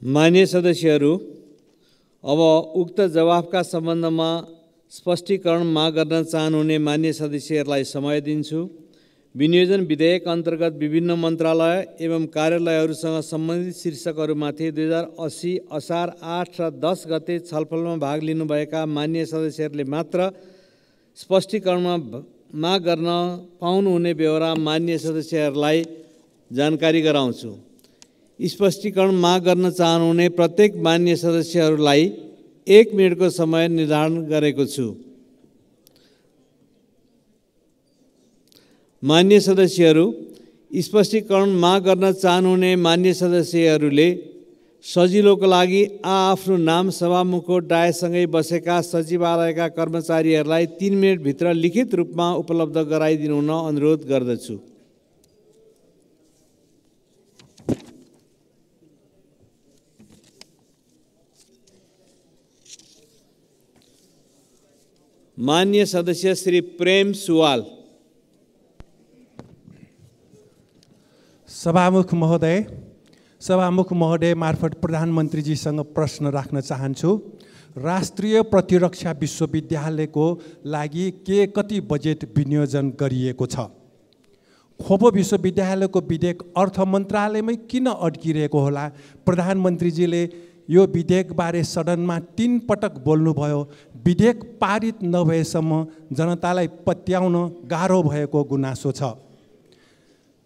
मान्य सदस्यहरू, अब उक्त जवाफका सम्बन्धमा स्पष्टीकरण माग गर्न चाहनुहुने मान्य सदस्यहरूलाई समय दिन्छु। विनियोजन विधेयक अन्तर्गत विभिन्न मन्त्रालय एवं कार्यालयहरूसँग सम्बन्धित शीर्षकहरूमाथि 2080 असार 8 र 10 गते छलफलमा भाग लिनुभएका मान्य सदस्यहरूले मात्र स्पष्टीकरणमा माग गर्न पाउनुहुने बेहोरा मान्य सदस्यहरूलाई जानकारी गराउँछु। स्पष्टीकरण माग गर्न चाहनुहुने प्रत्येक मान्य सदस्यहरूलाई 1 मिनेटको समय निर्धारण गरेको छु। मान्य सदस्यहरू, स्पष्टीकरण माग गर्न चाहनुहुने मान्य सदस्यहरूले सजिलोको लागि आफ्नो नाम सभामुखको डायसँगै बसेका सचिवालयका कर्मचारीहरूलाई 3 मिनेटभित्र लिखित रूपमा उपलब्ध गराइदिनु हुन अनुरोध गर्दछु। मान्य सदस्य श्री प्रेम सुवाल। सभामुख महोदय मार्फत प्रधानमन्त्रीजीसँग प्रश्न राख्न चाहन्छु। राष्ट्रिय प्रतिरक्षा विश्वविद्यालयको लागि कति बजेट विनियोजन गरिएको छ? खोपो विश्वविद्यालयको विधेयक अर्थ मन्त्रालयमै किन अड्किरहेको होला? प्रधानमन्त्रीजीले यो विधेयकबारे सदनमा 3 पटक बोल्नुभयो। विधेयक पारित नभएसम्म जनतालाई पत्याउन गाह्रो भएको गुनासो छ।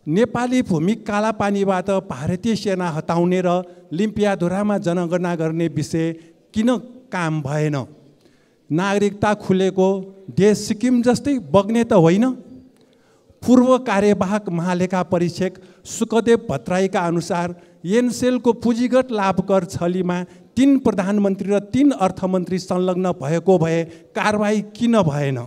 नेपाली भूमि कालापानीबाट भारतीय सेना हटाउने र लिम्पियाधुरामा जनगणना गर्ने विषय किन काम भएन? नागरिकता खुलेको देश सिक्किम जस्तै बग्ने त होइन? पूर्व कार्यवाहक महालेखा परीक्षक सुकदेव भट्टराईका अनुसार एनसेलको पुँजीगत लाभकर छलीमा 3 प्रधानमन्त्री र 3 अर्थमन्त्री संलग्न भएको भए कारबाही किन भएन?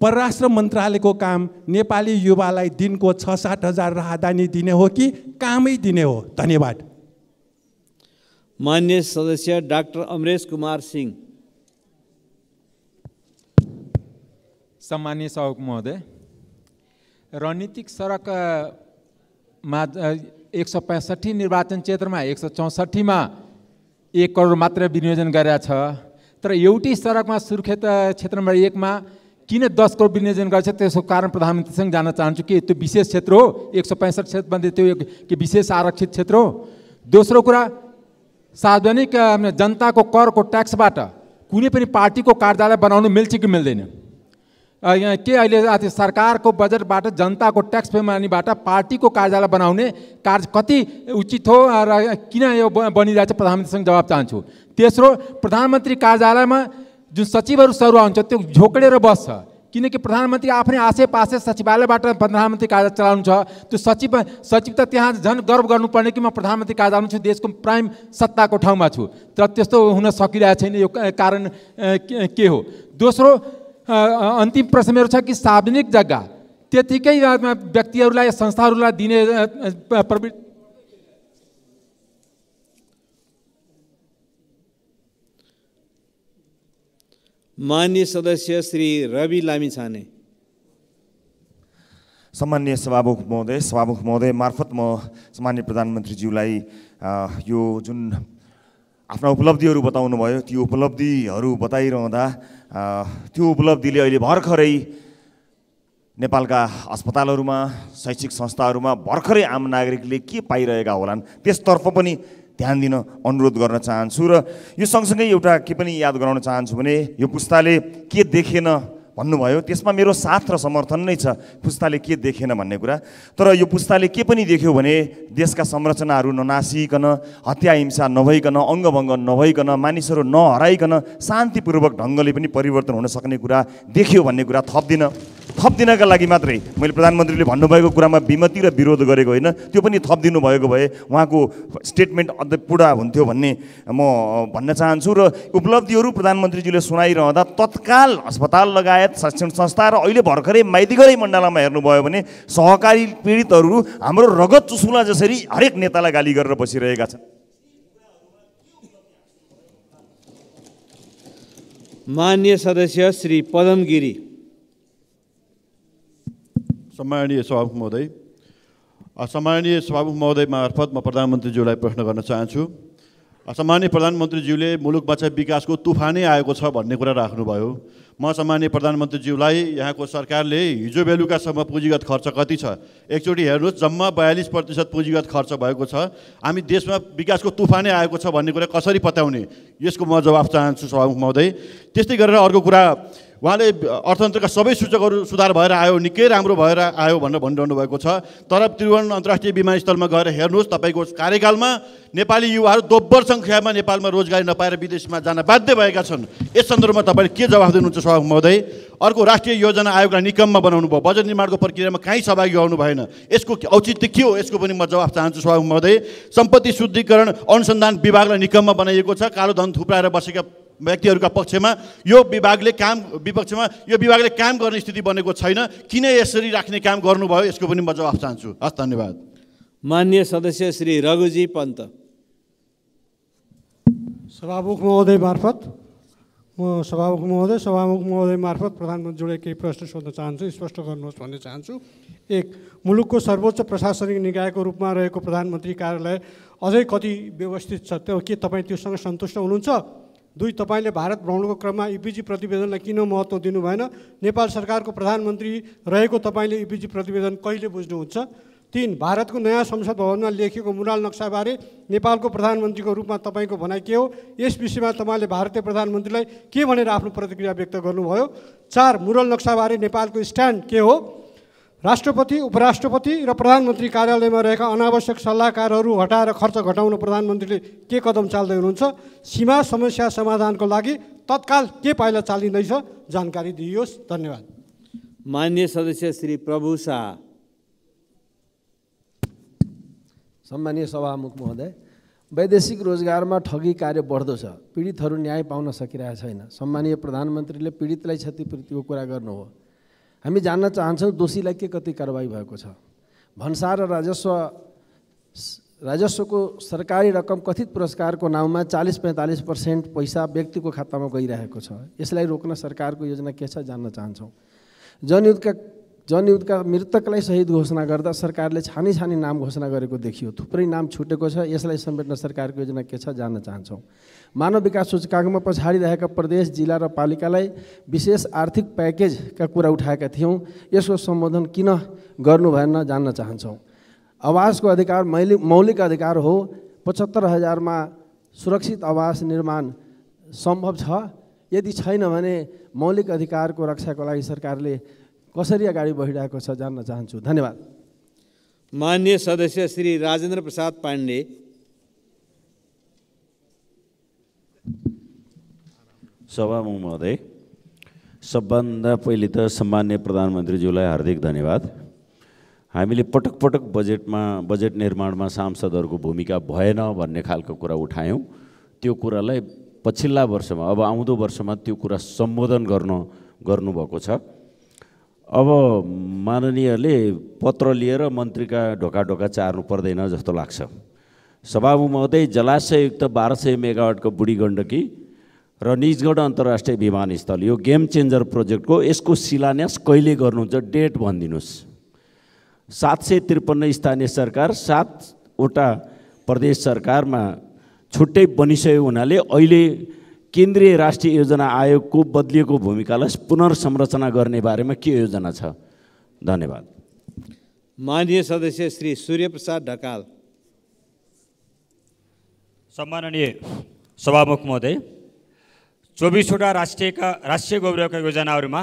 परराष्ट्र मन्त्रालयको काम नेपाली युवालाई दिनको 6-7 हजार राहदानी दिने हो कि कामै दिने हो? धन्यवाद। मान्य सदस्य डाक्टर अमरेश कुमार सिंह। सम्मानीय सभामुख महोदय, रणनीतिक सडकमा 165 निर्वाचन क्षेत्रमा 164 मा 1 करोड मात्र विनियोजन गरेका छ। तर एउटै सडकमा सुर्खेत क्षेत्र नम्बर 1 मा किन 10 करोड विनियोजन गर्छ? त्यसको कारण प्रधानमन्त्रीसँग जान्न चाहन्छु कि त्यो विशेष क्षेत्र हो? 165 क्षेत्रमध्ये त्यो के विशेष आरक्षित क्षेत्र हो? दोस्रो कुरा, सार्वजनिक जनताको करको ट्याक्सबाट कुनै पनि पार्टीको कार्यालय बनाउनु मिल्छ कि मिल्दैन? के अहिले सरकारको बजेटबाट जनताको ट्याक्स पेमानीबाट पार्टीको कार्यालय बनाउने कार्य कति उचित हो र किन यो बनिरहेछ? प्रधानमन्त्रीसँग जवाब चाहन्छु। तेस्रो, प्रधानमन्त्री कार्यालयमा जुन सचिवहरू सरुवा हुन्छ त्यो झोक्डेर बस्छ, किनकि प्रधानमन्त्री आफ्नै आसेपासे सचिवालयबाट प्रधानमन्त्री कार्यालय चलाउनु छ। त्यो सचिव त त्यहाँ झन् गर्व गर्नुपर्ने कि म प्रधानमन्त्री कार्यालयमा छु, देशको प्राइम सत्ताको ठाउँमा छु। तर त्यस्तो हुन सकिरहेको छैन। यो कारण के हो? दोस्रो, अन्तिम प्रश्न मेरो छ कि सार्वजनिक जग्गा त्यतिकै व्यक्तिहरूलाई संस्थाहरूलाई दिने प्रवृत्ति। मान्य सदस्य श्री रवि लामिछाने। सम्मानीय सभामुख महोदय मार्फत म सम्मानीय प्रधानमन्त्रीज्यूलाई यो जुन आफ्ना उपलब्धिहरू बताउनु भयो, त्यो उपलब्धिहरू बताइरहँदा त्यो उपलब्धिले अहिले भर्खरै नेपालका अस्पतालहरूमा, शैक्षिक संस्थाहरूमा भर्खरै आम नागरिकले के पाइरहेका होलान् त्यसतर्फ पनि ध्यान दिन अनुरोध गर्न चाहन्छु। र यो सँगसँगै एउटा के पनि याद गराउन चाहन्छु भने यो पुस्ताले के देखेन भन्नुभयो, त्यसमा मेरो साथ र समर्थन नै छ। पुस्ताले के देखेन भन्ने कुरा, तर यो पुस्ताले के पनि देख्यो भने देशका संरचनाहरू ननासिकन, हत्या हिंसा नभइकन, अङ्गभङ्ग नभइकन, मानिसहरू नहराइकन शान्तिपूर्वक ढङ्गले पनि परिवर्तन हुन सक्ने कुरा देख्यो भन्ने कुरा थप्दिनका लागि मात्रै मैले प्रधानमन्त्रीले भन्नुभएको कुरामा विमति र विरोध गरेको होइन, त्यो पनि थपिदिनु भएको भए उहाँको स्टेटमेन्ट अझै पुरा हुन्थ्यो भन्ने म भन्न चाहन्छु। र उपलब्धिहरू प्रधानमन्त्रीजीले सुनाइरहँदा तत्काल अस्पताल लगायत शिक्षण संस्था र अहिले भर्खरै माइतीघरै मण्डलामा हेर्नुभयो भने सहकारी पीडितहरू हाम्रो रगत चुसुला जसरी हरेक नेतालाई गाली गरेर बसिरहेका छन्। मान्य सदस्य श्री पदम गिरी। सम्माननीय सभामुख महोदय मार्फत म प्रधानमन्त्रीज्यूलाई प्रश्न गर्न चाहन्छु। सम्माननीय प्रधानमन्त्रीज्यूले मुलुकमा चाहिँ विकासको तुफानै आएको छ भन्ने कुरा राख्नुभयो। म सम्माननीय प्रधानमन्त्रीज्यूलाई यहाँको सरकारले हिजो बेलुकासम्म पुँजीगत खर्च कति छ एकचोटि हेर्नुहोस्, जम्मा 42% पुँजीगत खर्च भएको छ। हामी देशमा विकासको तुफानै आएको छ भन्ने कुरा कसरी पत्याउने, यसको म जवाफ चाहन्छु सभामुख महोदय। त्यस्तै गरेर अर्को कुरा, उहाँले अर्थतन्त्रका सबै सूचकहरू सुधार भएर आयो, निकै राम्रो भएर आयो भनेर भनिरहनु भएको छ। तर त्रिभुवन अन्तर्राष्ट्रिय विमानस्थलमा गएर हेर्नुहोस्, तपाईँको कार्यकालमा नेपाली युवाहरू दोब्बर सङ्ख्यामा नेपालमा रोजगारी नपाएर विदेशमा जान बाध्य भएका छन्। यस सन्दर्भमा तपाईँले के जवाफ दिनुहुन्छ सभामुख महोदय? अर्को, राष्ट्रिय योजना आयोगलाई निकममा बनाउनु भयो, बजेट निर्माणको प्रक्रियामा कहीँ सहभागी हुनु भएन, यसको औचित्य के हो? यसको पनि म जवाफ चाहन्छु सभामुख महोदय। सम्पत्ति शुद्धिकरण अनुसन्धान विभागलाई निकममा बनाइएको छ, कालो धन थुप्राएर बसेका व्यक्तिहरूका पक्षमा यो विभागले काम गर्ने स्थिति बनेको छैन। किन यसरी राख्ने काम गर्नुभयो, यसको पनि म जवाफ चाहन्छु। हस्, धन्यवाद। माननीय सदस्य श्री रघुजी पन्त। सभामुख महोदय मार्फत प्रधानमन्त्रीज्यूलाई केही प्रश्न सोध्न चाहन्छु, स्पष्ट गर्नुहोस् भन्ने चाहन्छु। 1, मुलुकको सर्वोच्च प्रशासनिक निकायको रूपमा रहेको प्रधानमन्त्री कार्यालय अझै कति व्यवस्थित छ, के तपाईँ त्योसँग सन्तुष्ट हुनुहुन्छ? 2, तपाईँले भारत भ्रमणको क्रममा इपिजी प्रतिवेदनलाई किन महत्त्व दिनु भएन? नेपाल सरकारको प्रधानमन्त्री रहेको तपाईँले इपिजी प्रतिवेदन कहिले बुझ्नुहुन्छ? 3, भारतको नयाँ संसद भवनमा लेखिएको मुराल नक्साबारे नेपालको प्रधानमन्त्रीको रूपमा तपाईँको भनाइ के हो? यस विषयमा तपाईँले भारतीय प्रधानमन्त्रीलाई के भनेर आफ्नो प्रतिक्रिया व्यक्त गर्नुभयो? 4, मुराल नक्साबारे नेपालको स्ट्यान्ड के हो? राष्ट्रपति, उपराष्ट्रपति र प्रधानमन्त्री कार्यालयमा रहेका अनावश्यक सल्लाहकारहरू हटाएर खर्च घटाउन प्रधानमन्त्रीले के कदम चाल्दै हुनुहुन्छ? सीमा समस्या समाधानको लागि तत्काल के पाइला चालिँदैछ, जानकारी दिइयोस्। धन्यवाद। माननीय सदस्य श्री प्रभु शाह। सम्मानीय सभामुख महोदय, वैदेशिक रोजगारमा ठगी कार्य बढ्दो छ, पीडितहरू न्याय पाउन सकिरहेको छैन। सम्मानीय प्रधानमन्त्रीले पीडितलाई क्षतिपूर्तिको कुरा गर्नुभयो। हामी जान्न चाहन्छौँ दोषीलाई के कति कारबाही भएको छ? भन्सार र राजस्वको सरकारी रकम कथित पुरस्कारको नाममा 40-45% पैसा व्यक्तिको खातामा गइरहेको छ। यसलाई रोक्न सरकारको योजना के छ जान्न चाहन्छौँ। जनयुद्धका मृतकलाई शहीद घोषणा गर्दा सरकारले छानी नाम घोषणा गरेको देखियो, थुप्रै नाम छुटेको छ। यसलाई समेट्न सरकारको योजना के छ जान्न चाहन्छौँ। मानव विकास सूचकाङ्कमा पछाडि रहेका प्रदेश, जिल्ला र पालिकालाई विशेष आर्थिक प्याकेजका कुरा उठाएका थियौँ, यसको सम्बोधन किन गर्नु भएन जान्न चाहन्छौँ। आवासको अधिकार मौलिक अधिकार हो, 75,000मा सुरक्षित आवास निर्माण सम्भव छ। यदि छैन भने मौलिक अधिकारको रक्षाको लागि सरकारले कसरी अगाडि बढिरहेको छ जान्न चाहन्छु। धन्यवाद। माननीय सदस्य श्री राजेन्द्र प्रसाद पाण्डे। सभामुख महोदय, सबभन्दा पहिले त सम्माननीय प्रधानमन्त्रीज्यूलाई हार्दिक धन्यवाद। हामीले पटक बजेट निर्माणमा सांसदहरूको भूमिका भएन भन्ने खालको कुरा उठायौँ। त्यो कुरालाई पछिल्ला वर्षमा, अब आउँदो वर्षमा त्यो कुरा सम्बोधन गर्नुभएको छ। अब माननीयले पत्र लिएर मन्त्रीका ढोका चार्नु पर्दैन जस्तो लाग्छ। सभामुख महोदय, जलाशययुक्त 1200 मेगावाटको बुढी गण्डकी र निजगढ अन्तर्राष्ट्रिय विमानस्थल, यो गेम चेन्जर प्रोजेक्टको यसको शिलान्यास कहिले गर्नुहुन्छ, डेट भनिदिनुहोस्। 753 स्थानीय सरकार, 7वटा प्रदेश सरकारमा छुट्टै बनिसक्यो हुनाले अहिले केन्द्रीय राष्ट्रिय योजना आयोगको बदलिएको भूमिकालाई पुनर्संरचना गर्ने बारेमा के योजना छ? धन्यवाद। माननीय सदस्य श्री सूर्य प्रसाद ढकाल। सम्माननीय सभामुख महोदय, 24वटा राष्ट्रिय गौरवका योजनाहरूमा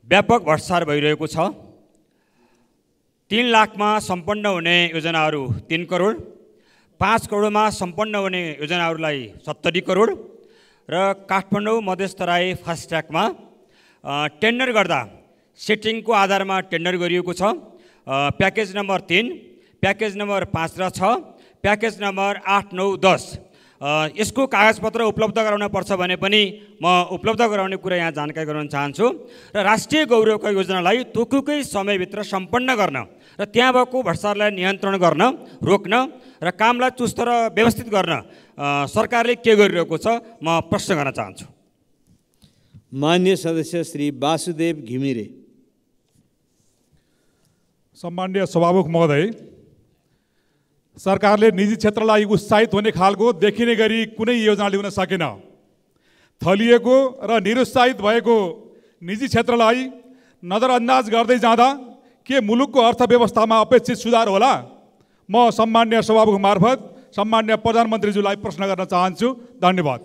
व्यापक भ्रष्टाचार भइरहेको छ। 3 लाखमा सम्पन्न हुने योजनाहरू 3 करोड, 5 करोडमा सम्पन्न हुने योजनाहरूलाई 70 करोड र काठमाडौँ मधेसतराई फास्ट ट्र्याकमा टेन्डर गर्दा सेटिङको आधारमा टेन्डर गरिएको छ। प्याकेज नम्बर 3, प्याकेज नम्बर 5 र 6, प्याकेज नम्बर 8, 9, 10 यसको कागजपत्र उपलब्ध गराउन पर्छ भने पनि म उपलब्ध गराउने कुरा यहाँ जानकारी गराउन चाहन्छु। र राष्ट्रिय गौरवका योजनालाई तोकेकै समयभित्र सम्पन्न गर्न र त्यहाँ भएको भ्रष्टाचारलाई नियन्त्रण गर्न, रोक्न र कामलाई चुस्त र व्यवस्थित गर्न सरकारले के गरिरहेको छ म प्रश्न गर्न चाहन्छु। माननीय सदस्य श्री वासुदेव घिमिरे। सम्माननीय सभामुख महोदय, सरकारले निजी क्षेत्रलाई उत्साहित हुने खालको देखिने गरी कुनै योजना ल्याउन सकेन। थलिएको र निरुत्साहित भएको निजी क्षेत्रलाई नजरअन्दाज गर्दै जाँदा के मुलुकको अर्थव्यवस्थामा अपेक्षित सुधार होला? म सम्मान्य सभामुख मार्फत सम्मान्य प्रधानमन्त्रीज्यूलाई प्रश्न गर्न चाहन्छु। धन्यवाद।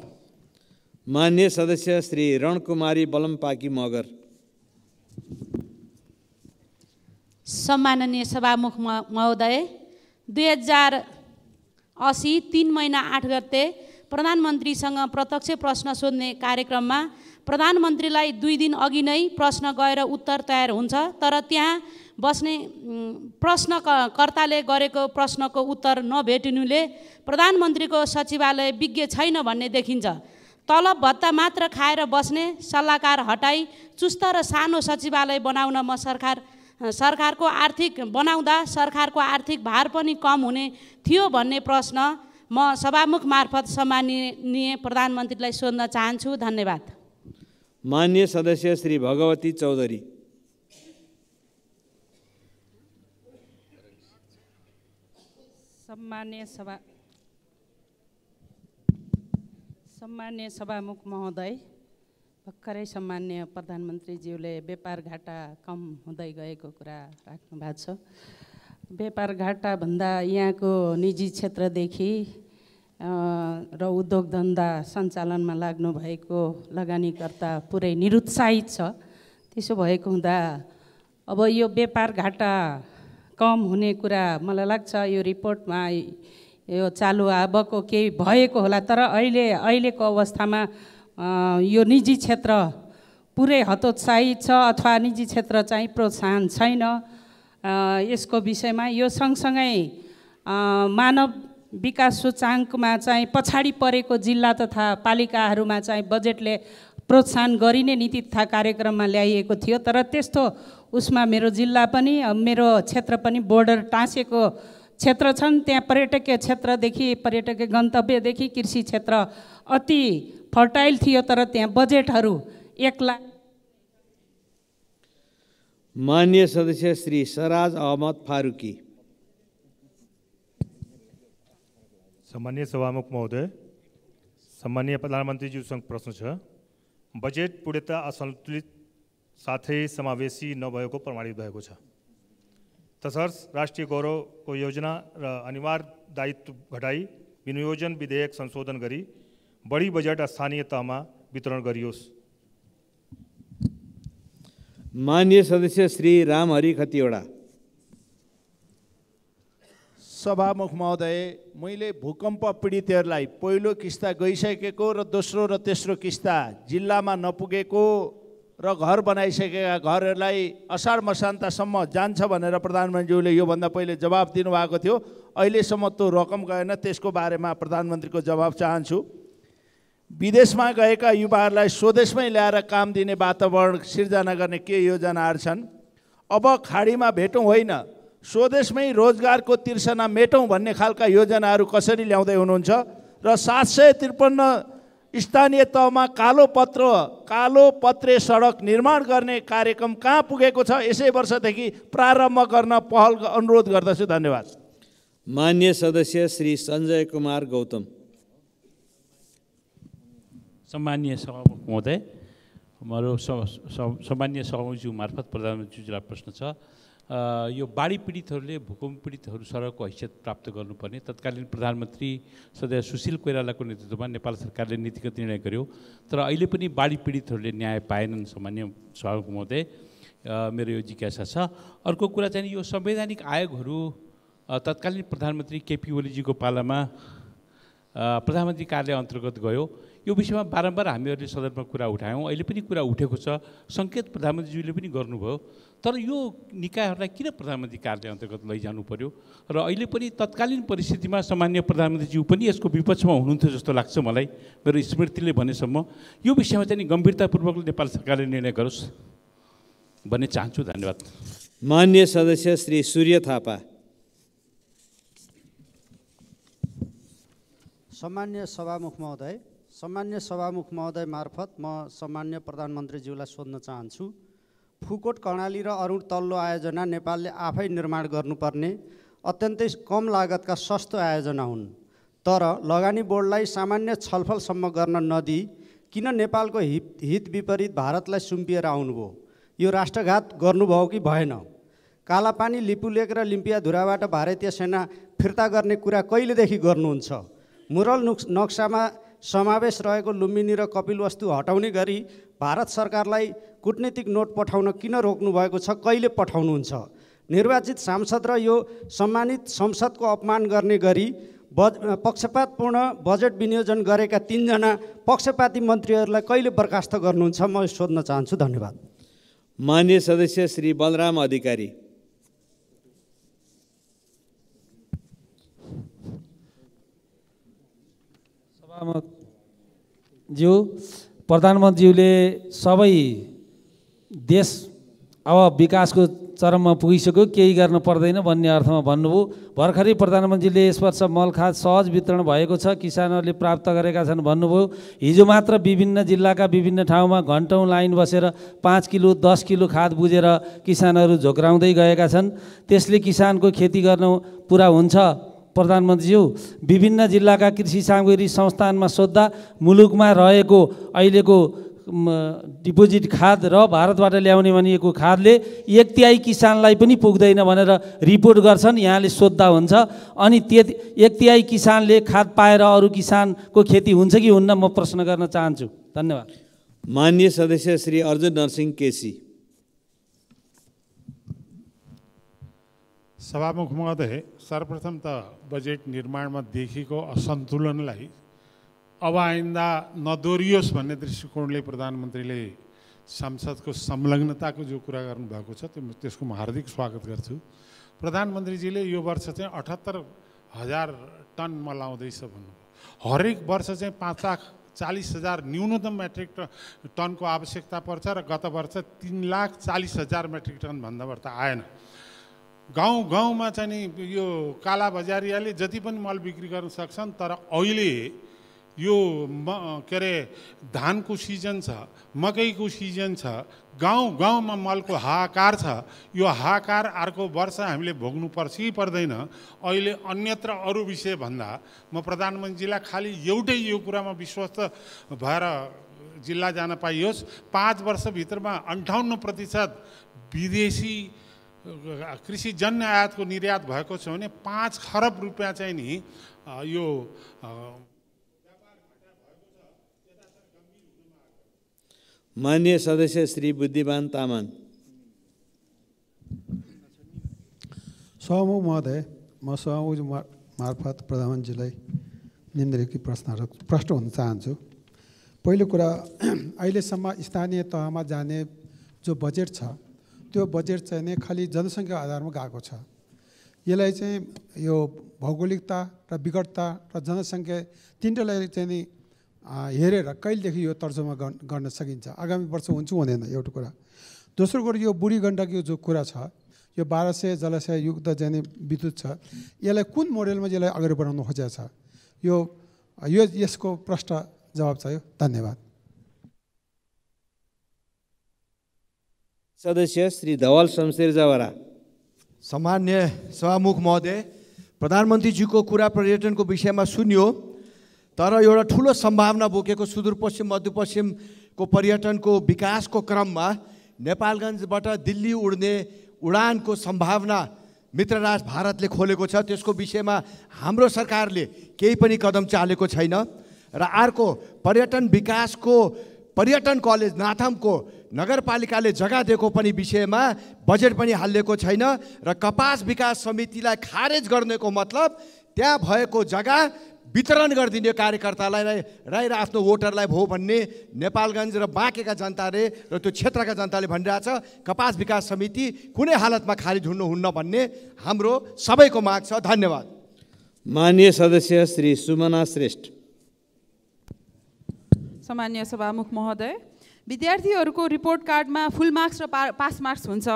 मान्य सदस्य श्री रणकुमारी बलमपाकी मगर। सम्माननीय सभामुख महोदय, 2080 3 महिना 8 गते प्रधानमन्त्रीसँग प्रत्यक्ष प्रश्न सोध्ने कार्यक्रममा प्रधानमन्त्रीलाई 2 दिन अघि नै प्रश्न गएर उत्तर तयार हुन्छ, तर त्यहाँ बस्ने प्रश्नकर्ताले गरेको प्रश्नको उत्तर नभेटिनुले प्रधानमन्त्रीको सचिवालय विज्ञ छैन भन्ने देखिन्छ। तलब भत्ता मात्र खाएर बस्ने सल्लाहकार हटाई चुस्त र सानो सचिवालय बनाउन सरकारको सरकारको आर्थिक भार पनि कम हुने थियो भन्ने प्रश्न म सभामुख मार्फत सम्माननीय प्रधानमन्त्रीलाई सोध्न चाहन्छु। धन्यवाद। मान्य सदस्य श्री भगवती चौधरी। सम्मान्य सभामुख महोदय, भर्खरै सम्मान्य प्रधानमन्त्रीज्यूले व्यापार घाटा कम हुँदै गएको कुरा राख्नु भएको छ। व्यापार घाटा भन्दा यहाँको निजी क्षेत्रदेखि र उद्योग धन्दा सञ्चालनमा लाग्नु भएको लगानीकर्ता पुरै निरुत्साहित छ। त्यसो भएको हुँदा अब यो व्यापार घाटा कम हुने कुरा मलाई लाग्छ यो रिपोर्टमा यो चालु अबको केही भएको होला, तर अहिलेको अवस्थामा यो निजी क्षेत्र पुरै हतोत्साहित छ अथवा निजी क्षेत्र चाहिँ प्रोत्साहन छैन। यसको विषयमा यो सँगसँगै मानव विकास सूचाङ्कमा चाहिँ पछाडि परेको जिल्ला तथा पालिकाहरूमा चाहिँ बजेटले प्रोत्साहन गरिने नीति तथा कार्यक्रममा ल्याइएको थियो, तर त्यस्तो उसमा मेरो जिल्ला पनि मेरो क्षेत्र पनि बोर्डर टाँसेको क्षेत्र छन्। त्यहाँ पर्यटकीय क्षेत्रदेखि पर्यटकीय गन्तव्यदेखि कृषि क्षेत्र अति फर्टाइल थियो, तर त्यहाँ बजेटहरू 1 लाख। मान्य सदस्य श्री सराज अहमद फारूकी। सम्मान्य सभामुख महोदय, सम्मान्य प्रधानमन्त्रीज्यूसँग प्रश्न छ। बजेट पूर्णतः असन्तुलित साथै समावेशी नभएको प्रमाणित भएको छ। तसर्थ राष्ट्रिय गौरवको योजना र अनिवार्य दायित्व घटाई विनियोजन विधेयक संशोधन गरी बढी बजेट स्थानीय तहमा वितरण गरियोस्। मान्य सदस्य श्री रामहरि खतिवडा। सभामुख महोदय, मैले भूकम्प पीडितहरूलाई पहिलो किस्ता गइसकेको र दोस्रो र तेस्रो किस्ता जिल्लामा नपुगेको र घर बनाइसकेका घरहरूलाई असार मसान्तसम्म जान्छ भनेर प्रधानमन्त्रीले योभन्दा पहिले जवाब दिनुभएको थियो। अहिलेसम्म त्यो रकम गएन, त्यसको बारेमा प्रधानमन्त्रीको जवाब चाहन्छु। विदेशमा गएका युवाहरूलाई स्वदेशमै ल्याएर काम दिने वातावरण सिर्जना गर्ने के योजनाहरू छन्? अब खाडीमा भेटौँ होइन, स्वदेशमै रोजगारको तिर्सना मेटौँ भन्ने खालका योजनाहरू कसरी ल्याउँदै हुनुहुन्छ? र 753 स्थानीय तहमा कालो पत्रे सडक निर्माण गर्ने कार्यक्रम कहाँ पुगेको छ? यसै वर्षदेखि प्रारम्भ गर्न पहल अनुरोध गर्दछु। धन्यवाद। मान्य सदस्य श्री सञ्जय कुमार गौतम। सम्मान्य सभामुख महोदय, हाम्रो सम्मान्य सभामुखज्यू मार्फत प्रधानमन्त्रीज्यूलाई प्रश्न छ। यो बाढी पीडितहरूले भूकम्प पीडितहरू सरहको हैसियत प्राप्त गर्नुपर्ने तत्कालीन प्रधानमन्त्री सदस्य सुशील कोइरालाको नेतृत्वमा नेपाल सरकारले नीतिगत निर्णय गर्यो, तर अहिले पनि बाढी पीडितहरूले न्याय पाएनन्। सम्मान्य सभामुख महोदय, मेरो यो जिज्ञासा छ। अर्को कुरा चाहिँ यो संवैधानिक आयोगहरू तत्कालीन प्रधानमन्त्री केपी ओलीजीको पालामा प्रधानमन्त्री कार्यालय अन्तर्गत गयो। यो विषयमा बारम्बार हामीहरूले सदनमा कुरा उठायौँ, अहिले पनि कुरा उठेको छ, सङ्केत प्रधानमन्त्रीज्यूले पनि गर्नुभयो, तर यो निकायहरूलाई किन प्रधानमन्त्री कार्यालय अन्तर्गत लैजानु पर्यो? र अहिले पनि तत्कालीन परिस्थितिमा सामान्य प्रधानमन्त्रीज्यू पनि यसको विपक्षमा हुनुहुन्थ्यो जस्तो लाग्छ मलाई, मेरो स्मृतिले भनेसम्म। यो विषयमा चाहिँ गम्भीरतापूर्वक नेपाल सरकारले निर्णय गरोस् भन्ने चाहन्छु। धन्यवाद। मान्य सदस्य श्री सूर्य थापा। सम्मान्य सभामुख महोदय मार्फत म सम्मान्य प्रधानमन्त्रीज्यूलाई सोध्न चाहन्छु। फुकोट कर्णाली र अरुण तल्लो आयोजना नेपालले आफै निर्माण गर्नुपर्ने अत्यन्तै कम लागतका सस्तो आयोजना हुन्। तर लगानी बोर्डलाई सामान्य छलफलसम्म गर्न नदिई किन नेपालको हित विपरीत भारतलाई सुम्पिएर आउनुभयो? यो राष्ट्रघात गर्नुभयो कि भएन? कालापानी, लिपुलेक र लिम्पियाधुराबाट भारतीय सेना फिर्ता गर्ने कुरा कहिलेदेखि गर्नुहुन्छ? मुरल नक्सामा समावेश रहेको लुम्बिनी र कपिलवस्तु हटाउने गरी भारत सरकारलाई कूटनीतिक नोट पठाउन किन रोक्नु भएको छ? कहिले पठाउनुहुन्छ? निर्वाचित सांसद र यो सम्मानित संसदको अपमान गर्ने गरी पक्षपातपूर्ण बजेट विनियोजन गरेका 3 जना पक्षपाती मन्त्रीहरूलाई कहिले बर्खास्त गर्नुहुन्छ? म सोध्न चाहन्छु। धन्यवाद। माननीय सदस्य श्री बलराम अधिकारी। ज्यू, प्रधानमन्त्रीज्यूले सबै देश अब विकासको चरममा पुगिसक्यो, केही गर्न पर्दैन भन्ने अर्थमा भन्नुभयो। भर्खरै प्रधानमन्त्रीले यस वर्ष मलखाद सहज वितरण भएको छ, किसानहरूले प्राप्त गरेका छन् भन्नुभयो। हिजो मात्र विभिन्न जिल्लाका विभिन्न ठाउँमा घन्टौँ लाइन बसेर 5 किलो 10 किलो खाद बुझेर किसानहरू झोक्राउँदै गएका छन्। त्यसले किसानको खेती गर्न पुरा हुन्छ? प्रधानमन्त्रीज्यू, विभिन्न जिल्लाका कृषि सामग्री संस्थानमा सोद्धा मुलुकमा रहेको अहिलेको डिपोजिट खाद र भारतबाट ल्याउने भनिएको खादले 1/3 किसानलाई पनि पुग्दैन भनेर रिपोर्ट गर्छन्। यहाँले सोद्धा हुन्छ अनि 1/3 किसानले खाद पाएर अरू किसानको खेती हुन्छ कि हुन्न? म प्रश्न गर्न चाहन्छु। धन्यवाद। माननीय सदस्य श्री अर्जुन नरसिंह केसी। सभामुख महोदय, सर्वप्रथम त बजेट निर्माणमा देखिएको असन्तुलनलाई अब आइन्दा नदोरियोस् भन्ने दृष्टिकोणले प्रधानमन्त्रीले संसदको संलग्नताको जो कुरा गर्नुभएको छ त्यसको म हार्दिक स्वागत गर्छु। प्रधानमन्त्रीजीले यो वर्ष चाहिँ 78,000 टन मल आउँदैछ भन्नुभयो। हरेक वर्ष चाहिँ 5,40,000 न्यूनतम मेट्रिक टनको आवश्यकता पर्छ र गत वर्ष 3,40,000 मेट्रिक टन भन्दा बढ्ता आएन। गाउँ गाउँमा चाहिँ नि यो कालाबजारियाले जति पनि मल बिक्री गर्न सक्छन्, तर अहिले यो के अरे धानको सिजन छ, मकैको सिजन छ, गाउँ गाउँमा मलको हाहाकार छ। यो हाहाकार अर्को वर्ष हामीले भोग्नु पर्छ कि पर्दैन? अहिले अन्यत्र अरू विषय भन्दा म प्रधानमन्त्रीलाई खालि एउटै यो कुरामा विश्वस्त भएर जिल्ला जान पाइयोस्। 5 वर्षभित्रमा 58% विदेशी कृषि जन्य आयातको निर्यात भएको छ भने 5 खरब रुपियाँ चाहिँ नि यो माननीय सदस्य श्री बुद्धिमान तामाङ। सभामुख महोदय, म सभामुख मार्फत प्रधानमन्त्रीलाई निम्नलिखित प्रश्न हुन चाहन्छु। पहिलो कुरा, अहिलेसम्म स्थानीय तहमा जाने जो बजेट छ त्यो बजेट चाहिँ नि खालि जनसङ्ख्या आधारमा गएको छ। यसलाई चाहिँ यो भौगोलिकता र विकटता र जनसङ्ख्या तीनटैलाई चाहिँ नि हेरेर कहिलेदेखि यो तर्जुमा गर्न सकिन्छ? आगामी वर्ष हुन्छ हुँदैन? एउटा कुरा। दोस्रो कुरा, यो बुढी गण्डकी जो कुरा छ, यो 1200 जलाशय युक्त चाहिँ नि विद्युत छ, यसलाई कुन मोडेलमा यसलाई अगाडि बढाउनु खोजेको छ? यसको प्रश्न जवाब चाहियो। धन्यवाद। सदस्य श्री धवल शमशेर जवरा। सम्मान्य सभामुख महोदय, प्रधानमन्त्रीजीको कुरा पर्यटनको विषयमा सुन्यो, तर एउटा ठुलो सम्भावना बोकेको सुदूरपश्चिम मध्यपश्चिमको पर्यटनको विकासको क्रममा नेपालगञ्जबाट दिल्ली उड्ने उडानको सम्भावना मित्र राष्ट्र भारतले खोलेको छ। त्यसको विषयमा हाम्रो सरकारले केही पनि कदम चालेको छैन। र अर्को, पर्यटन विकासको पर्यटन कलेज नाथमको नगरपालिकाले जग्गा दिएको पनि विषयमा बजेट पनि हालिएको छैन। र कपास विकास समितिलाई खारेज गर्नेको मतलब त्यहाँ भएको जग्गा वितरण गरिदिने कार्यकर्तालाई र आफ्नो भोटरलाई भो भन्ने नेपालगञ्ज र बाँकेका जनताले र त्यो क्षेत्रका जनताले भनिरहेछ। कपास विकास समिति कुनै हालतमा खारिज हुनुहुन्न भन्ने हाम्रो सबैको माग छ। धन्यवाद। माननीय सदस्य श्री सुमना श्रेष्ठ। सम्मान्य सभामुख महोदय, विद्यार्थीहरूको रिपोर्ट कार्डमा फुल मार्क्स र पास मार्क्स हुन्छ।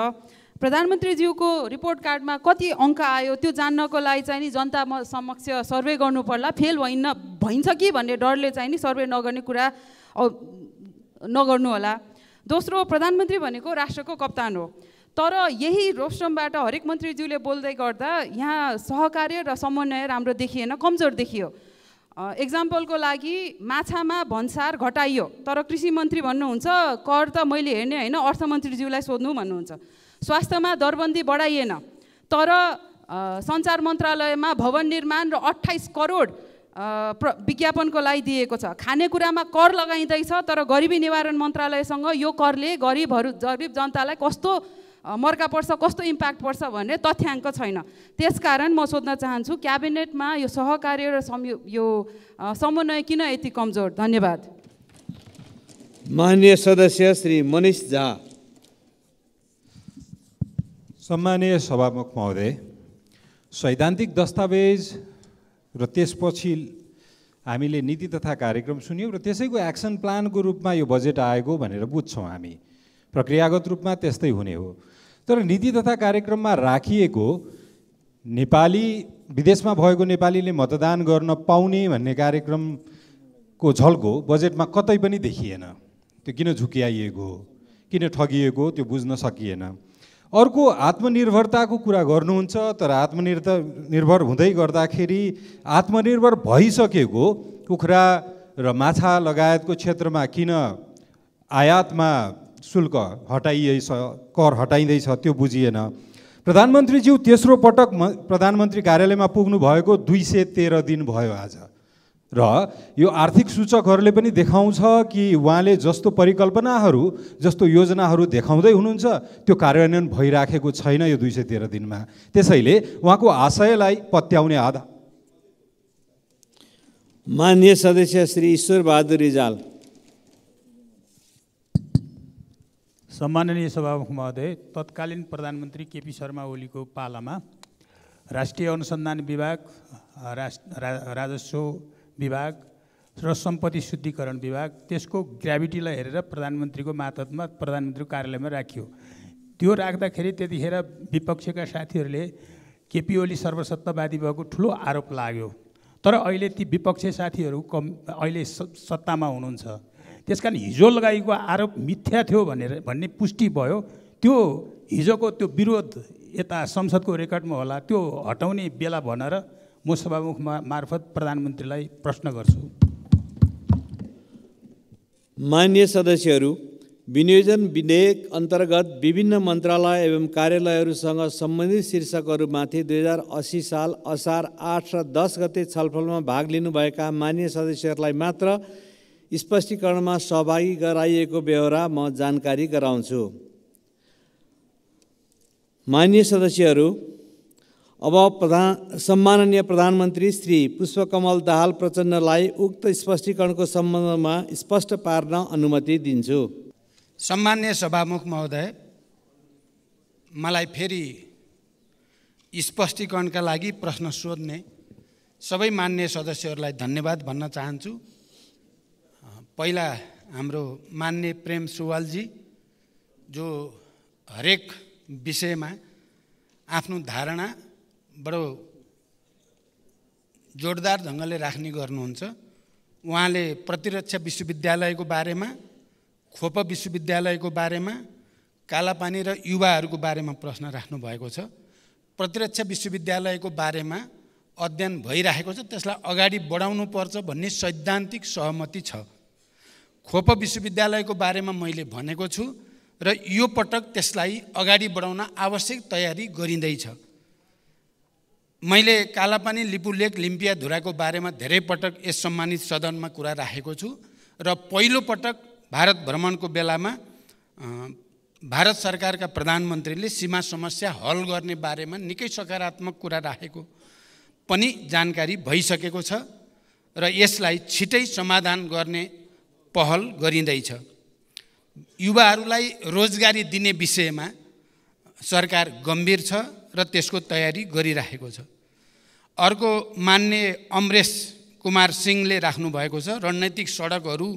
प्रधानमन्त्रीज्यूको रिपोर्ट कार्डमा कति अङ्क आयो त्यो जान्नको लागि चाहिँ नि जनता समक्ष सर्वे गर्नु पर्ला। फेल भइन्छ कि भन्ने डरले चाहिँ नि सर्वे नगर्ने कुरा नगर्नु होला। दोस्रो, प्रधानमन्त्री भनेको राष्ट्रको कप्तान हो, तर यही रोस्टमबाट हरेक मन्त्रीज्यूले बोल्दै गर्दा यहाँ सहकार्य र समन्वय राम्रो देखिएन, कमजोर देखियो। एक्जाम्पलको लागि माछामा भन्सार घटाइयो, तर कृषि मन्त्री भन्नुहुन्छ कर त मैले हेर्ने होइन, अर्थमन्त्रीज्यूलाई सोध्नु भन्नुहुन्छ। स्वास्थ्यमा दरबन्दी बढाइएन, तर सञ्चार मन्त्रालयमा भवन निर्माण र 28 करोड विज्ञापनको लागि दिएको छ। खानेकुरामा कर लगाइँदैछ, तर गरिबी निवारण मन्त्रालयसँग यो करले गरिब जनतालाई कस्तो मर्का पर्छ, कस्तो इम्प्याक्ट पर्छ भन्ने तथ्याङ्क छैन। त्यसकारण म सोध्न चाहन्छु क्याबिनेटमा यो सहकार्य र यो समन्वय किन यति कमजोर? धन्यवाद। माननीय सदस्य श्री मनीष झा। सम्मानीय सभामुख महोदय, सैद्धान्तिक दस्तावेज र त्यसपछि हामीले नीति तथा कार्यक्रम सुन्यौँ र त्यसैको एक्सन प्लानको रूपमा यो बजेट आएको भनेर बुझ्छौँ हामी। प्रक्रियागत रूपमा त्यस्तै हुने हो। तर नीति तथा कार्यक्रममा राखिएको नेपाली विदेशमा भएको नेपालीले मतदान गर्न पाउने भन्ने कार्यक्रमको झल्को बजेटमा कतै पनि देखिएन। त्यो किन झुक्याइएको हो, किन ठगिएको हो, त्यो बुझ्न सकिएन। अर्को आत्मनिर्भरताको कुरा गर्नुहुन्छ, तर आत्मनिर्भर हुँदै गर्दाखेरि आत्मनिर्भर भइसकेको कुखुरा र माछा लगायतको क्षेत्रमा किन आयातमा शुल्क हटाइएछ, कर हटाइँदैछ, त्यो बुझिएन। प्रधानमन्त्रीज्यू तेस्रो पटक प्रधानमन्त्री कार्यालयमा पुग्नु भएको 213 दिन भयो आज, र यो आर्थिक सूचकहरूले पनि देखाउँछ कि उहाँले जस्तो परिकल्पनाहरू, जस्तो योजनाहरू देखाउँदै हुनुहुन्छ त्यो कार्यान्वयन भइराखेको छैन यो 213 दिनमा। त्यसैले उहाँको आशयलाई पत्याउने आधार। माननीय सदस्य श्री ईश्वर बहादुर रिजाल। सम्माननीय सभामुख महोदय, तत्कालीन प्रधानमन्त्री केपी शर्मा ओलीको पालामा राष्ट्रिय अनुसन्धान विभाग, राजस्व विभाग र सम्पत्ति शुद्धिकरण विभाग त्यसको ग्राभिटीलाई हेरेर प्रधानमन्त्रीको मातहतमा प्रधानमन्त्रीको कार्यालयमा राखियो। त्यो राख्दाखेरि त्यतिखेर विपक्षका साथीहरूले केपी ओली सर्वसत्तावादी भएको ठुलो आरोप लाग्यो। तर अहिले ती विपक्षी साथीहरू अहिले सत्तामा हुनुहुन्छ, त्यसकारण हिजो लगाइएको आरोप मिथ्या थियो भन्ने पुष्टि भयो। त्यो हिजोको त्यो विरोध यता संसदको रेकर्डमा होला, त्यो हटाउने बेला भनेर म सभामुख मार्फत प्रधानमन्त्रीलाई प्रश्न गर्छु। माननीय सदस्यहरू, विनियोजन विधेयक अन्तर्गत विभिन्न मन्त्रालय एवं कार्यालयहरूसँग सम्बन्धित शीर्षकहरूमाथि 2080 साल असार 8 र 10 गते छलफलमा भाग लिनुभएका माननीय सदस्यहरूलाई मात्र स्पष्टीकरणमा सहभागी गराइएको बेहोरा म जानकारी गराउँछु। माननीय सदस्यहरू, अब सम्माननीय प्रधानमन्त्री श्री पुष्पकमल दाहाल प्रचण्डलाई उक्त स्पष्टीकरणको सम्बन्धमा स्पष्ट पार्न अनुमति दिन्छु। सम्माननीय सभामुख महोदय, मलाई फेरि स्पष्टीकरणका लागि प्रश्न सोध्ने सबै माननीय सदस्यहरूलाई धन्यवाद भन्न चाहन्छु। पहिला हाम्रो माननीय प्रेम सुवालजी जो हरेक विषयमा आफ्नो धारणा बडो जोडदार ढङ्गले राख्ने गर्नुहुन्छ। उहाँले प्रतिरक्षा विश्वविद्यालयको बारेमा, खोप विश्वविद्यालयको बारेमा, कालापानी र युवाहरूको बारेमा प्रश्न राख्नु भएको छ। प्रतिरक्षा विश्वविद्यालयको बारेमा अध्ययन भइरहेको छ, त्यसलाई अगाडि बढाउनु पर्छ भन्ने सैद्धान्तिक सहमति छ। खोप विश्वविद्यालयको बारेमा मैले भनेको छु र यो पटक त्यसलाई अगाडि बढाउन आवश्यक तयारी गरिँदैछ। मैले कालापानी, लिपुलेक, लिम्पियाधुराको बारेमा धेरै पटक यस सम्मानित सदनमा कुरा राखेको छु र पहिलो पटक भारत भ्रमणको बेलामा भारत सरकारका प्रधानमन्त्रीले सीमा समस्या हल गर्ने बारेमा निकै सकारात्मक कुरा राखेको पनि जानकारी भइसकेको छ र यसलाई छिटै समाधान गर्ने पहल गरिँदैछ। युवाहरूलाई रोजगारी दिने विषयमा सरकार गम्भीर छ र त्यसको तयारी गरिरहेको छ। अर्को माननीय अमरेश कुमार सिंहले राख्नु भएको छ, रणनीतिक सडकहरू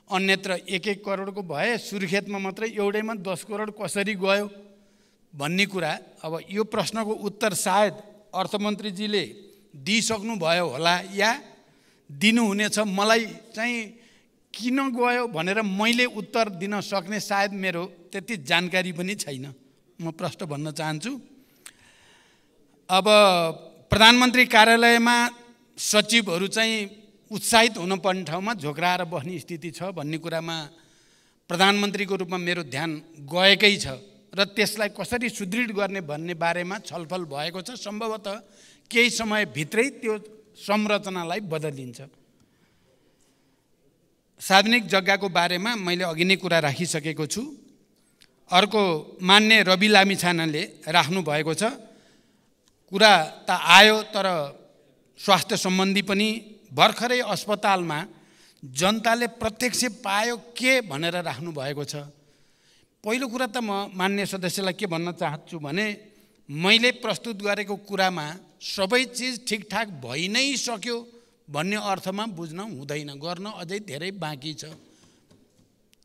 अन्यत्र 1-1 करोडको भए, सुर्खेतमा मात्रै एउटैमा 10 करोड कसरी गयो भन्ने कुरा। अब यो प्रश्नको उत्तर सायद अर्थमन्त्रीजीले दिइसक्नु भयो होला या दिनुहुनेछ। मलाई चाहिँ किन गयो भनेर मैले उत्तर दिन सक्ने सायद मेरो त्यति जानकारी पनि छैन। म प्रश्न भन्न चाहन्छु। अब प्रधानमन्त्री कार्यालयमा सचिवहरू चाहिँ उत्साहित हुनुपर्ने ठाउँमा झोक्राएर बस्ने स्थिति छ भन्ने कुरामा प्रधानमन्त्रीको रूपमा मेरो ध्यान गएकै छ र त्यसलाई कसरी सुदृढ गर्ने भन्ने बारेमा छलफल भएको छ। सम्भवतः केही समयभित्रै त्यो संरचनालाई बदलिन्छ। सार्वजनिक जग्गाको बारेमा मैले अघि नै कुरा राखिसकेको छु। अर्को मान्य रवि लामिछानेले राख्नु भएको छ। कुरा त आयो तर स्वास्थ्य सम्बन्धी पनि भर्खरै अस्पतालमा जनताले प्रत्यक्ष पायो के भनेर राख्नु भएको छ। पहिलो कुरा त म मान्य सदस्यलाई के भन्न चाहन्छु भने मैले प्रस्तुत गरेको कुरामा सबै चिज ठिकठाक भइ नै सक्यो भन्ने अर्थमा बुझ्न हुँदैन, गर्न अझै धेरै बाँकी छ।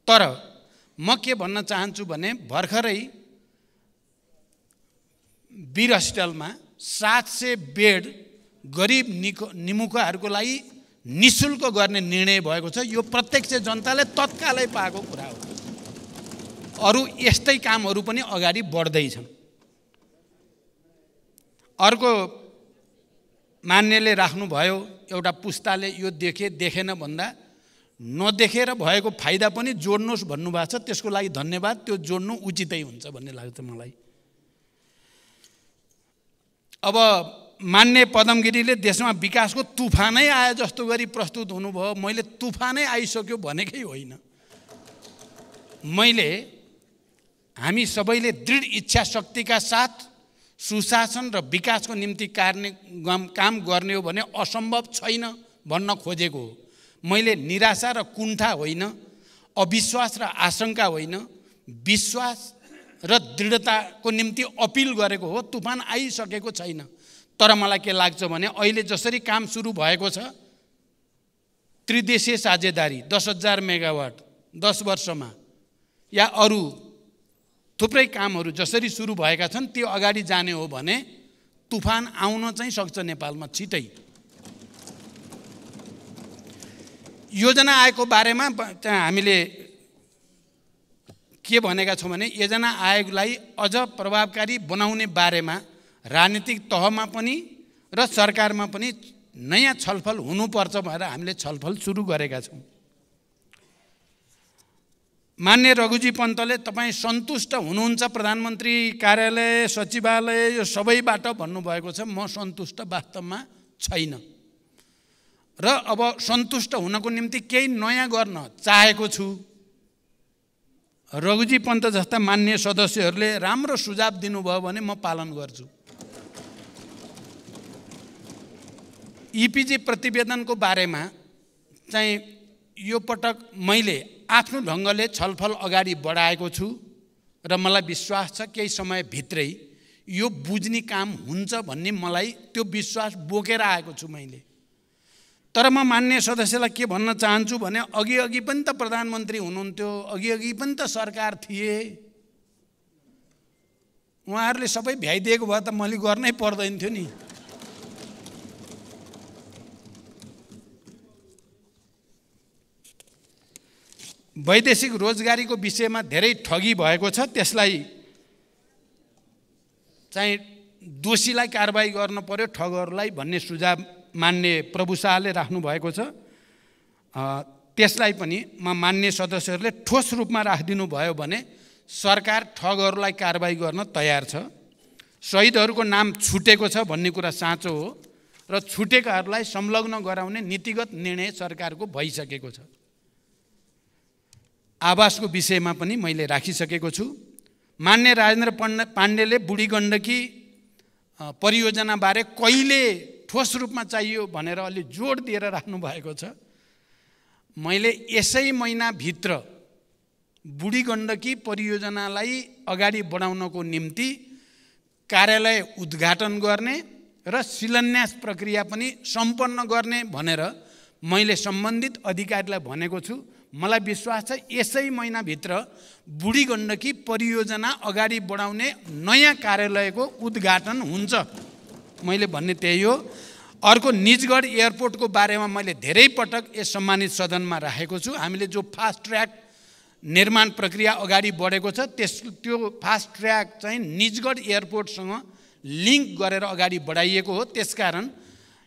तर म के भन्न चाहन्छु भने भर्खरै वीर हस्पिटलमा 700 बेड गरिब निमुखाहरूको लागि निःशुल्क गर्ने निर्णय भएको छ। यो प्रत्यक्ष जनताले तत्कालै पाएको कुरा हो। अरू यस्तै कामहरू पनि अगाडि बढ्दैछन्। अर्को मान्यले राख्नुभयो एउटा पुस्ताले यो देखेन भन्दा नदेखेर भएको फाइदा पनि जोड्नुहोस् भन्नुभएको छ। त्यसको लागि धन्यवाद। त्यो जोड्नु उचितै हुन्छ भन्ने लाग्छ मलाई। अब मान्य पदम गिरीले देशमा विकासको तुफानै आए जस्तो गरी प्रस्तुत हुनुभयो। मैले तुफानै आइसक्यो भनेकै होइन। हामी सबैले दृढ इच्छा शक्तिका साथ सुशासन र विकासको निम्ति काम गर्ने हो भने असम्भव छैन भन्न खोजेको हो। मैले निराशा र कुण्ठा होइन, अविश्वास र आशंका होइन, विश्वास र दृढताको निम्ति अपिल गरेको हो। तुफान आइसकेको छैन। तर मलाई के लाग्छ भने अहिले जसरी काम सुरु भएको छ, त्रिदेशीय साझेदारी 10,000 मेगावाट 10 वर्षमा या अरू थुप्रै कामहरू जसरी सुरु भएका छन् त्यो अगाडि जाने हो भने तुफान आउन चाहिँ सक्छ नेपालमा छिटै। योजना आयोगको बारेमा हामीले के भनेका छौँ भने योजना आयोगलाई अझ प्रभावकारी बनाउने बारेमा राजनीतिक तहमा पनि र सरकारमा पनि नयाँ छलफल हुनुपर्छ भनेर हामीले छलफल सुरु गरेका छौँ। मान्य रघुजी पन्तले तपाईँ सन्तुष्ट हुनुहुन्छ प्रधानमन्त्री कार्यालय सचिवालय यो सबैबाट भन्नुभएको छ। म सन्तुष्ट वास्तवमा छैन र अब सन्तुष्ट हुनको निम्ति केही नयाँ गर्न चाहेको छु। रघुजी पन्त जस्ता मान्य सदस्यहरूले राम्रो सुझाव दिनुभयो भने म पालन गर्छु। इपिजी प्रतिवेदनको बारेमा चाहिँ यो पटक मैले आफ्नो ढङ्गले छलफल अगाडि बढाएको छु र मलाई विश्वास छ केही समयभित्रै यो बुझ्ने काम हुन्छ भन्ने मलाई त्यो विश्वास बोकेर आएको छु मैले। तर म मान्य सदस्यलाई के भन्न चाहन्छु भने अघि पनि त प्रधानमन्त्री हुनुहुन्थ्यो, अघि पनि त सरकार थिए। उहाँहरूले सबै भ्याइदिएको भए त मैले गर्नै पर्दैन थियो नि। वैदेशिक रोजगारीको विषयमा धेरै ठगी भएको छ। त्यसलाई चाहिँ दोषीलाई कारबाही गर्न पर्यो, ठगहरूलाई भन्ने सुझाव मान्य प्रभु शाहले राख्नु भएको छ। त्यसलाई पनि मान्य सदस्यहरूले ठोस रूपमा राखिदिनु भयो भने सरकार ठगहरूलाई कारबाही गर्न तयार छ। शहीदहरूको नाम छुटेको छ भन्ने कुरा साँचो हो र छुटेकाहरूलाई संलग्न गराउने नीतिगत निर्णय सरकारको भइसकेको छ। आवासको विषयमा पनि मैले राखिसकेको छु। मान्य राजेन्द्र पाण्डेले बुढी गण्डकी परियोजनाबारे कहिले ठोस रूपमा चाहियो भनेर अलि जोड दिएर राख्नु भएको छ। मैले यसै महिनाभित्र बुढी गण्डकी परियोजनालाई अगाडि बढाउनको निम्ति कार्यालय उद्घाटन गर्ने र शिलान्यास प्रक्रिया पनि सम्पन्न गर्ने भनेर मैले सम्बन्धित अधिकारीलाई भनेको छु। मलाई विश्वास छ यसै महिनाभित्र बुढी गण्डकी परियोजना अगाडि बढाउने नयाँ कार्यालयको उद्घाटन हुन्छ। मैले भन्ने त्यही हो। अर्को निजगढ एयरपोर्टको बारेमा मैले धेरै पटक यस सम्मानित सदनमा राखेको छु। हामीले जो फास्ट ट्र्याक निर्माण प्रक्रिया अगाडि बढेको छ। त्यो फास्ट ट्र्याक चाहिँ निजगढ एयरपोर्टसँग लिङ्क गरेर अगाडि बढाइएको हो। त्यसकारण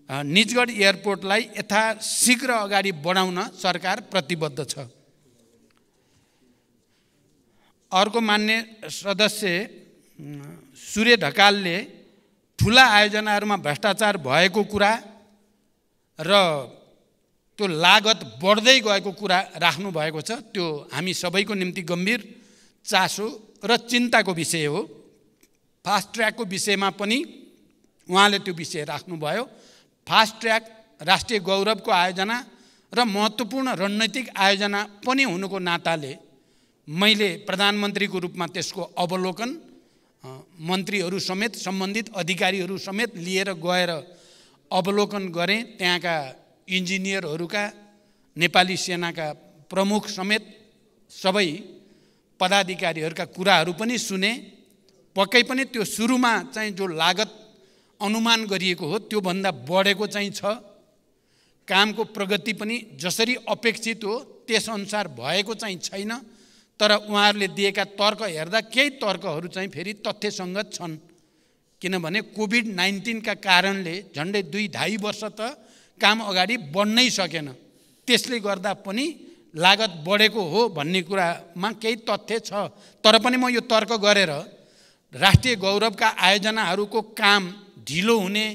निजगढ एयरपोर्टलाई यथाशीघ्र अगाडि बढाउन सरकार प्रतिबद्ध छ। अर्को मान्य सदस्य सूर्य ढकालले ठुला आयोजनाहरूमा भ्रष्टाचार भएको कुरा र त्यो लागत बढ्दै गएको कुरा राख्नु भएको छ। त्यो हामी सबैको निम्ति गम्भीर चासो र चिन्ताको विषय हो। फास्ट ट्र्याकको विषयमा पनि उहाँले त्यो विषय राख्नुभयो। फास्ट ट्र्याक राष्ट्रिय गौरवको आयोजना र महत्त्वपूर्ण रणनीतिक आयोजना पनि हुनुको नाताले मैले प्रधानमन्त्रीको रूपमा त्यसको अवलोकन मन्त्रीहरू समेत सम्बन्धित अधिकारीहरू समेत लिएर गएर अवलोकन गरेँ। त्यहाँका इन्जिनियरहरूका नेपाली सेनाका प्रमुख समेत सबै पदाधिकारीहरूका कुराहरू पनि सुने। पक्कै पनि त्यो सुरुमा चाहिँ जो लागत अनुमान गरिएको हो त्योभन्दा बढेको चाहिँ छ। कामको प्रगति पनि जसरी अपेक्षित हो त्यसअनुसार भएको चाहिँ छैन। तर उहाँहरूले दिएका तर्क हेर्दा केही तर्कहरू चाहिँ फेरि तथ्यसङ्गत छन्। किनभने कोभिड-19 का कारणले झन्डै 2-2.5 वर्ष त काम अगाडि बढ्नै सकेन। त्यसले गर्दा पनि लागत बढेको हो भन्ने कुरामा केही तथ्य छ। तर पनि म यो तर्क गरेर राष्ट्रिय गौरवका आयोजनाहरूको काम ढिलो हुने,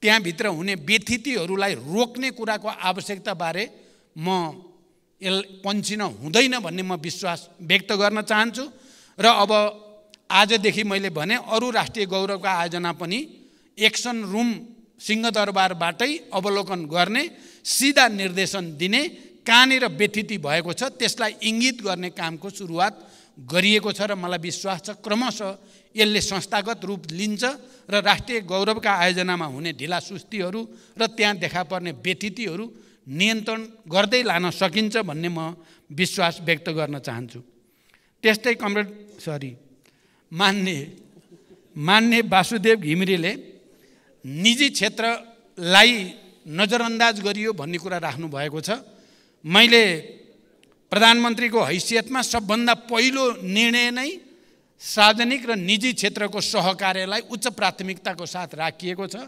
त्यहाँभित्र हुने व्यथितिहरूलाई रोक्ने कुराको आवश्यकताबारे म पन्छिन हुँदैन भन्ने म विश्वास व्यक्त गर्न चाहन्छु। र अब आजदेखि मैले भने अरू राष्ट्रिय गौरवका आयोजना पनि एक्सन रुम सिंहदरबारबाटै अवलोकन गर्ने, सिधा निर्देशन दिने, कहाँनिर व्यथिति भएको छ त्यसलाई इङ्गित गर्ने कामको सुरुवात गरिएको छ। र मलाई विश्वास छ क्रमशः यसले संस्थागत रूप लिन्छ र राष्ट्रिय गौरवका आयोजनामा हुने ढिलासुस्तीहरू र त्यहाँ देखा पर्ने व्यथितिहरू नियन्त्रण गर्दै लान सकिन्छ भन्ने म विश्वास व्यक्त गर्न चाहन्छु। त्यस्तै मान्य वासुदेव घिमिरेले निजी क्षेत्रलाई नजरअन्दाज गरियो भन्ने कुरा राख्नु भएको छ। मैले प्रधानमन्त्रीको हैसियतमा सबभन्दा पहिलो निर्णय नै सार्वजनिक र निजी क्षेत्रको सहकार्यलाई उच्च प्राथमिकताको साथ राखिएको छ।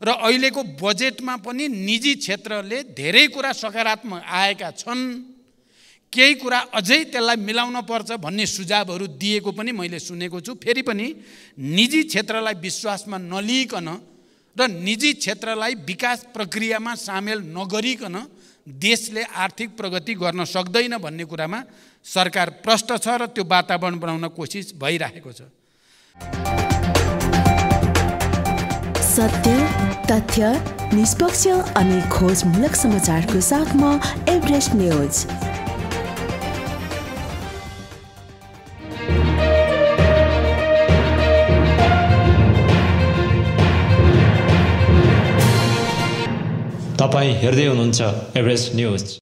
र अहिलेको बजेटमा पनि निजी क्षेत्रले धेरै कुरा सकारात्मक आएका छन्। केही कुरा अझै त्यसलाई मिलाउन पर्छ भन्ने सुझावहरू दिएको पनि मैले सुनेको छु। फेरि पनि निजी क्षेत्रलाई विश्वासमा नलिइकन र निजी क्षेत्रलाई विकास प्रक्रियामा सामेल नगरिकन देशले आर्थिक प्रगति गर्न सक्दैन भन्ने कुरामा सरकार प्रष्ट छ र त्यो वातावरण बनाउन कोसिस भइरहेको छ। सत्य, तथ्य, निष्पक्ष अनि खोजमूलक समाचारको साथमा एभरेस्ट न्यूज। तपाईं हेर्दै हुनुहुन्छ एभरेस्ट न्यूज।